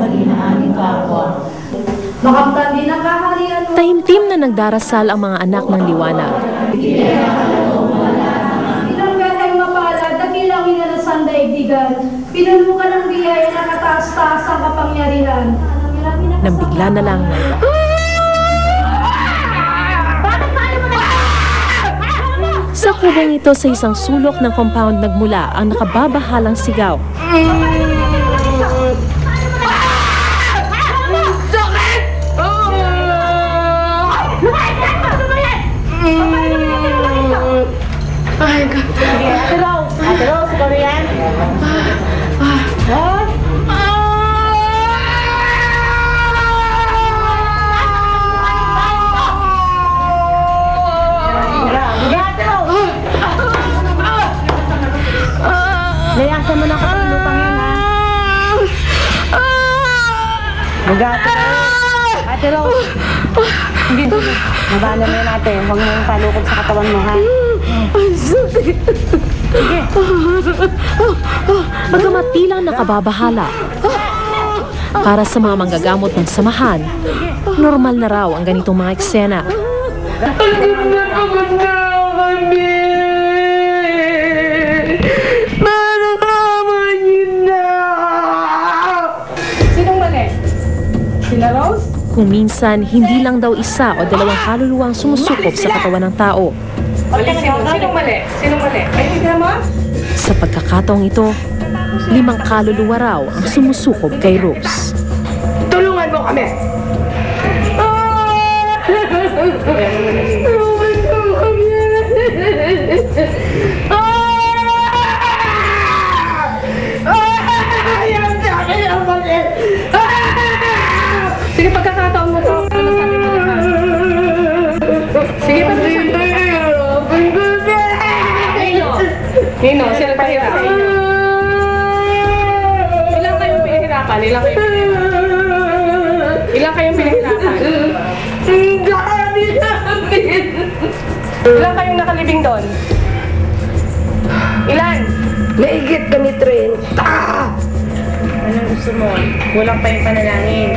kahari na aming kapwa. Makamtan din ang kaharian mo. Tahimtim na nagdarasal ang mga anak ng liwanag. Ilang ganay mapalad, dakilang inalasan daigdigan. Pinuno ka ng biyaya na kataas-taas ang kapangyarihan. Nang bigla na lang sa kubong ito sa isang sulok ng compound nagmula ang nakababahalang sigaw. Ay, God. Ate Rose, ikaw na yan? Layasan mo na kapag lupang yan, ha? Bugati. Ate Rose. Hindi. Nabana mo yan, ate. Huwag mo yung palukod sa katawan mo, ha? Ang sakit. Sige. Bagamat tilang nakababahala, para sa mga manggagamot ng samahan, normal na raw ang ganitong mga eksena. Sinong mali? Sila Rose? Kung minsan, hindi lang daw isa o dalawang kaluluwang sumusukob sa katawan ng tao. Mali sinong mali? Sinong mali? May tignan mo? Sa pagkakataong ito, 5 kaluluwa raw ang sumusukob kay Rose. Tulungan mo kami! Sige, pagkakataon mo to. Ano sabi mo na? Sige, Nino, sino pahirap sa inyo? Ilang kayong pinahirapan? Ilang kayong pinahirapan? Ilang kayong nakalibing doon? Ilan? Maigit kami 30. Anong gusto mo? Kulang pa yung panalangin.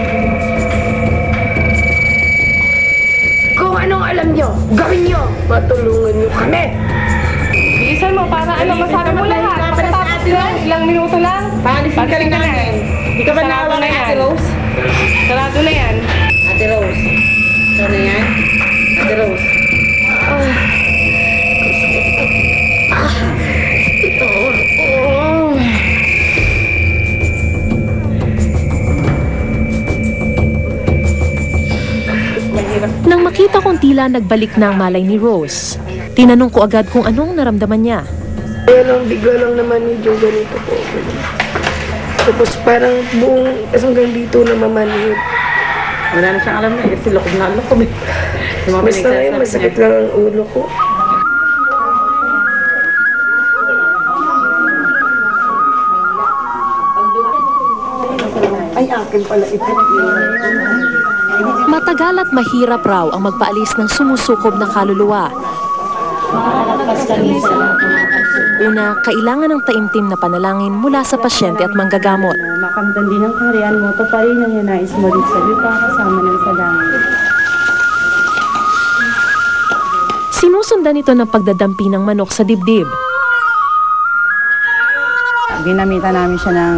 Kung anong alam nyo, gawin nyo. Matulungan nyo kami. Bilisan mo para ano masabi mo lahat. Pagkatapos lang, ilang minuto lang. Pagaling ka na. Hindi ka ba naawa kay Ate Rose? Sarado na yan. Ate Rose. Ito na yan. Ate Rose. Ito. Nang makita kong tila nagbalik na ang malay ni Rose, tinanong ko agad kung anong naramdaman niya. Kaya lang, bigla lang naman medyo ganito po. Tapos parang buong hanggang dito na mamanhid. Wala na siyang alam na kasi lokob na lokob. Basta ngayon, masakit lang ang ulo ko. Ay, akin pala ito. Matagal at mahirap raw ang magpaalis ng sumusukob na kaluluwa. Una, kailangan ng taimtim na panalangin mula sa pasyente at manggagamot. Makamtan din ang kaharian mo, to pa rin ang yanais mo rin sa lupa kasama ng sa langit. Sinusundan ito ng pagdadampi ng manok sa dibdib. Ginamitan namin siya ng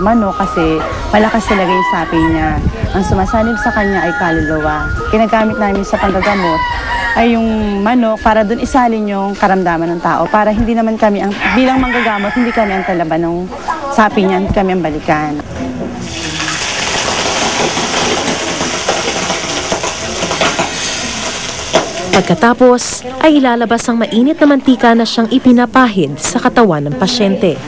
manok kasi malakas talaga yung sapi niya. Ang sumasalib sa kanya ay kaluluwa. Ginagamit namin sa panggagamot ay yung manok para dun isalin yung karamdaman ng tao. Para hindi naman kami, bilang manggagamot, hindi kami ang talaban ng sapi niya, hindi kami ang balikan. Pagkatapos, ay ilalabas ang mainit na mantika na siyang ipinapahid sa katawan ng pasyente.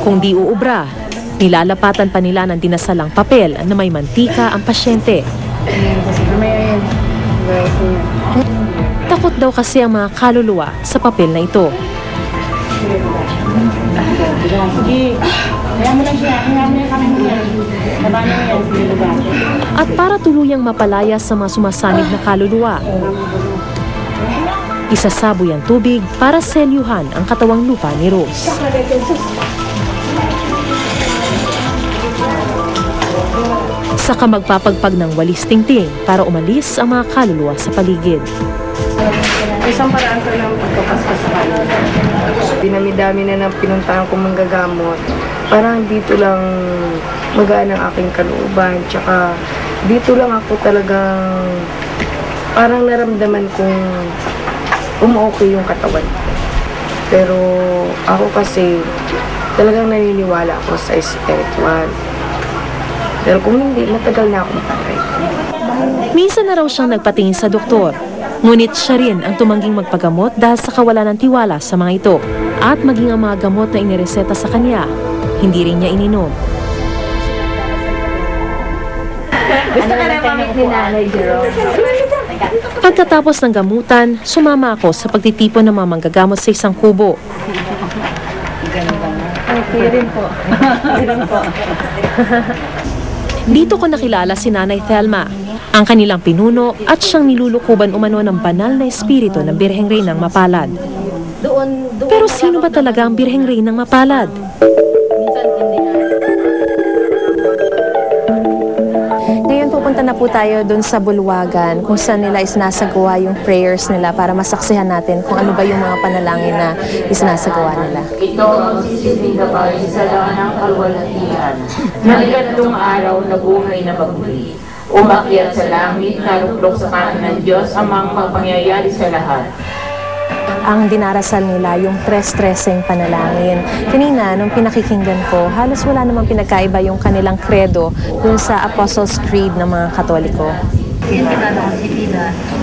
Kung di uubra, nilalapatan pa nila ng dinasalang papel na may mantika ang pasyente. Takot daw kasi ang mga kaluluwa sa papel na ito. At para tuluyang mapalaya sa mga sumasanib na kaluluwa, Isasaboy ang tubig para selyuhan ang katawang lupa ni Rose. Saka magpapagpag ng walis tingting para umalis ang mga kaluluwa sa paligid. Isang paraan ko ng pagpapaspas sa kanila. Dinami-dami na ng pinuntahan kong manggagamot. Parang dito lang magaan ang aking kalooban. Tsaka dito lang ako talagang parang naramdaman kong okay yung katawan. Pero ako kasi talagang naniniwala ako sa spiritual. Pero kung hindi, matagal na akong patay. Minsan na raw siyang nagpatingin sa doktor. Ngunit siya rin ang tumangging magpagamot dahil sa kawalan ng tiwala sa mga ito. At maging ang mga gamot na inireseta sa kanya, hindi rin niya ininom. Gusto ka na mamit ni Nanay Jerome? Pagkatapos ng gamutan, sumama ako sa pagtitipon ng mga manggagamot sa isang kubo. Okay rin po. Dito ko nakilala si Nanay Thelma, ang kanilang pinuno at siyang nilulukuban umano ng banal na espiritu ng Birheng Reynang Mapalad. Pero sino ba talaga ang Birheng Reynang Mapalad? Ngayon pupunta na po tayo dun sa bulwagan kung saan nila isinasagawa yung prayers nila para masaksihan natin kung ano ba yung mga panalangin na isinasagawa nila. Ito ang sisilbing gabay sa daan ng kalwalhatian. Naligatlong araw na buhay na magmuli. Umakyat sa langit, naluklok sa kanan ng Diyos ang mga pagpangyayari sa lahat. Ang dinarasal nila yung tres-treseng panalangin. Kanina, nung pinakikinggan ko, halos wala namang pinagkaiba yung kanilang credo dun sa Apostles' Creed ng mga Katoliko.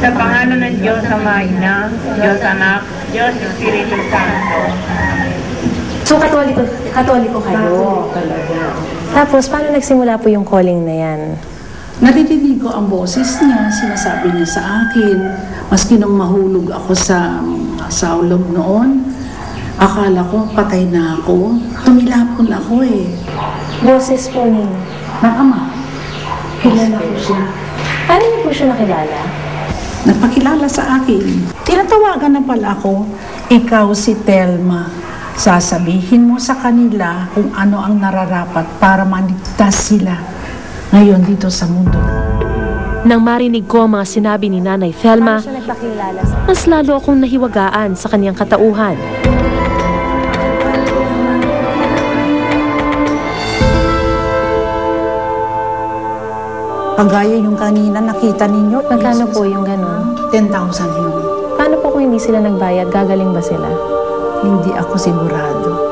Sa pangalan ng Diyos Ama, Ina, Diyos Anak, Diyos Espiritu Santo. So, Katoliko kayo? Tapos, paano nagsimula po yung calling na yan? Naririnig ko ang boses niya, sinasabi niya sa akin, maski nung mahulog ako sa saulog noon, akala ko patay na ako, tumilapon ako eh. Boses po ninyo. Ng ama, kilala ko siya. Paano niyo po siya nakilala? Nagpakilala sa akin. Tinatawagan na pala ako, ikaw si Thelma. Sasabihin mo sa kanila kung ano ang nararapat para maligtas sila ngayon dito sa mundo. Nang marinig ko ang mga sinabi ni Nanay Thelma, Paano siya nagpakilala sa... mas lalo akong nahiwagaan sa kanyang katauhan. Kagaya yung kanina nakita ninyo. Magkano po yung gano'n? 10,000 yun. Paano po kung hindi sila nagbayad, gagaling ba sila? Hindi ako sigurado.